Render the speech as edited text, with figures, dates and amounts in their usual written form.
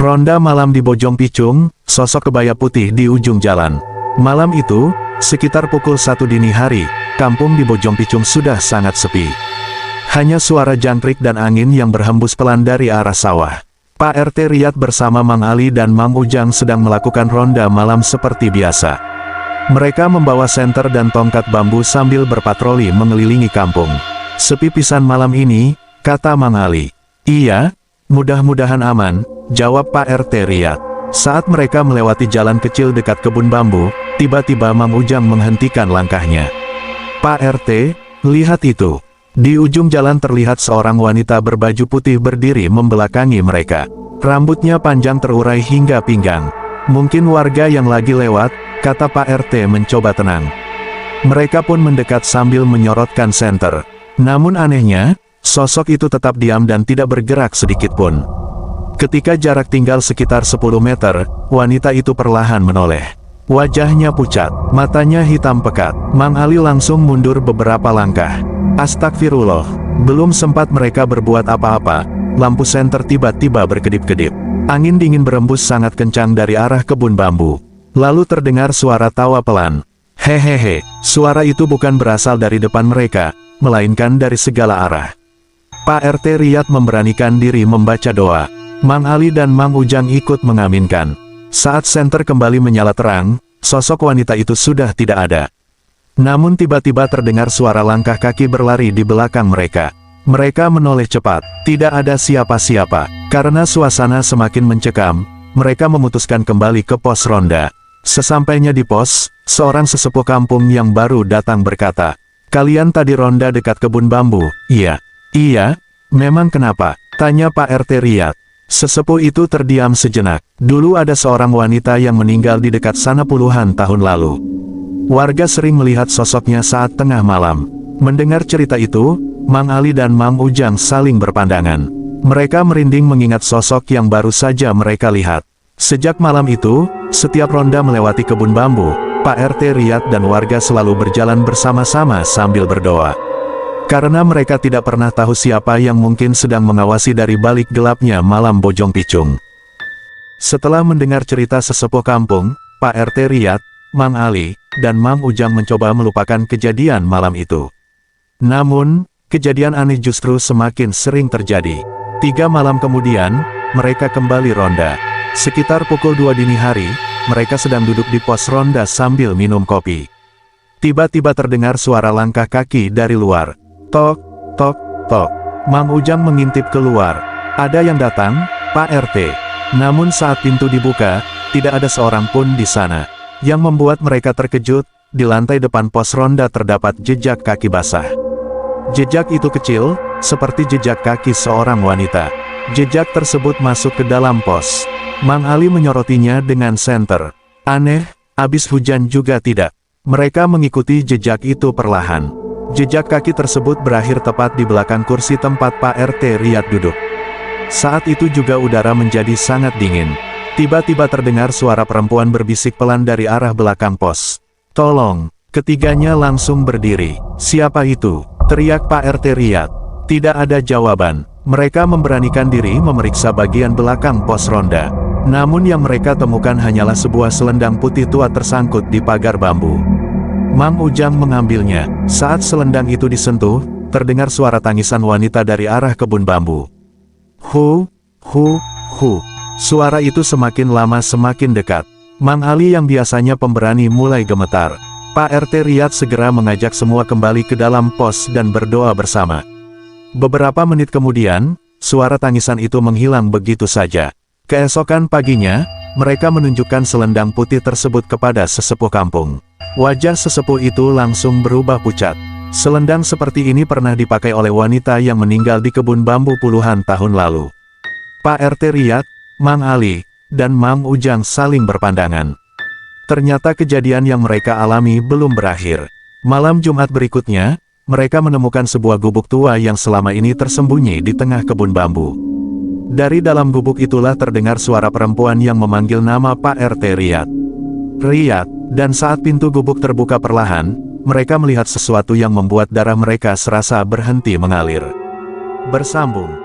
Ronda malam di Bojong Picung, sosok kebaya putih di ujung jalan. Malam itu, sekitar pukul 1 dini hari, kampung di Bojong Picung sudah sangat sepi. Hanya suara jangkrik dan angin yang berhembus pelan dari arah sawah. Pak RT Riyad bersama Mang Ali dan Mang Ujang sedang melakukan ronda malam seperti biasa. Mereka membawa senter dan tongkat bambu sambil berpatroli mengelilingi kampung. Sepi pisan malam ini, kata Mang Ali. Iya, mudah-mudahan aman, jawab Pak RT Riyad. Saat mereka melewati jalan kecil dekat kebun bambu, tiba-tiba Mang Ujang menghentikan langkahnya. Pak RT, lihat itu. Di ujung jalan terlihat seorang wanita berbaju putih berdiri membelakangi mereka. Rambutnya panjang terurai hingga pinggang. Mungkin warga yang lagi lewat, kata Pak RT mencoba tenang. Mereka pun mendekat sambil menyorotkan senter. Namun anehnya, sosok itu tetap diam dan tidak bergerak sedikitpun. Ketika jarak tinggal sekitar 10 meter, wanita itu perlahan menoleh. Wajahnya pucat, matanya hitam pekat. Mang Ali langsung mundur beberapa langkah. Astagfirullah, belum sempat mereka berbuat apa-apa, lampu senter tiba-tiba berkedip-kedip. Angin dingin berembus sangat kencang dari arah kebun bambu. Lalu terdengar suara tawa pelan. Hehehe, suara itu bukan berasal dari depan mereka, melainkan dari segala arah. Pak RT Riyad memberanikan diri membaca doa. Mang Ali dan Mang Ujang ikut mengaminkan. Saat senter kembali menyala terang, sosok wanita itu sudah tidak ada. Namun tiba-tiba terdengar suara langkah kaki berlari di belakang mereka. Mereka menoleh cepat, tidak ada siapa-siapa. Karena suasana semakin mencekam, mereka memutuskan kembali ke pos ronda. Sesampainya di pos, seorang sesepuh kampung yang baru datang berkata, "Kalian tadi ronda dekat kebun bambu?" "Iya." "Iya, memang kenapa?" tanya Pak RT Riyad. Sesepuh itu terdiam sejenak. Dulu ada seorang wanita yang meninggal di dekat sana puluhan tahun lalu. Warga sering melihat sosoknya saat tengah malam. Mendengar cerita itu, Mang Ali dan Mang Ujang saling berpandangan. Mereka merinding mengingat sosok yang baru saja mereka lihat. Sejak malam itu, setiap ronda melewati kebun bambu, Pak RT Riyad dan warga selalu berjalan bersama-sama sambil berdoa. Karena mereka tidak pernah tahu siapa yang mungkin sedang mengawasi dari balik gelapnya malam Bojong Picung. Setelah mendengar cerita sesepuh kampung, Pak RT Riyad, Mang Ali, dan Mang Ujang mencoba melupakan kejadian malam itu. Namun, kejadian aneh justru semakin sering terjadi. 3 malam kemudian, mereka kembali ronda. Sekitar pukul 2 dini hari, mereka sedang duduk di pos ronda sambil minum kopi. Tiba-tiba terdengar suara langkah kaki dari luar. Tok, tok, tok. Mang Ujang mengintip keluar. Ada yang datang, Pak RT. Namun saat pintu dibuka, tidak ada seorang pun di sana. Yang membuat mereka terkejut, di lantai depan pos ronda terdapat jejak kaki basah. Jejak itu kecil, seperti jejak kaki seorang wanita. Jejak tersebut masuk ke dalam pos. Mang Ali menyorotinya dengan senter. Aneh, abis hujan juga tidak. Mereka mengikuti jejak itu perlahan. Jejak kaki tersebut berakhir tepat di belakang kursi tempat Pak RT Riyad duduk. Saat itu juga udara menjadi sangat dingin. Tiba-tiba terdengar suara perempuan berbisik pelan dari arah belakang pos. "Tolong!" Ketiganya langsung berdiri. "Siapa itu?" teriak Pak RT Riyad. Tidak ada jawaban. Mereka memberanikan diri memeriksa bagian belakang pos ronda. Namun yang mereka temukan hanyalah sebuah selendang putih tua tersangkut di pagar bambu. Mang Ujang mengambilnya. Saat selendang itu disentuh, terdengar suara tangisan wanita dari arah kebun bambu. Hu, hu, hu. Suara itu semakin lama semakin dekat. Mang Ali yang biasanya pemberani mulai gemetar. Pak RT Riyad segera mengajak semua kembali ke dalam pos dan berdoa bersama. Beberapa menit kemudian, suara tangisan itu menghilang begitu saja. Keesokan paginya, mereka menunjukkan selendang putih tersebut kepada sesepuh kampung. Wajah sesepuh itu langsung berubah pucat. Selendang seperti ini pernah dipakai oleh wanita yang meninggal di kebun bambu puluhan tahun lalu. Pak RT Riyad, Mang Ali, dan Mang Ujang saling berpandangan. Ternyata kejadian yang mereka alami belum berakhir. Malam Jumat berikutnya, mereka menemukan sebuah gubuk tua yang selama ini tersembunyi di tengah kebun bambu. Dari dalam gubuk itulah terdengar suara perempuan yang memanggil nama Pak RT Riyad. Riyad, dan saat pintu gubuk terbuka perlahan, mereka melihat sesuatu yang membuat darah mereka serasa berhenti mengalir. Bersambung.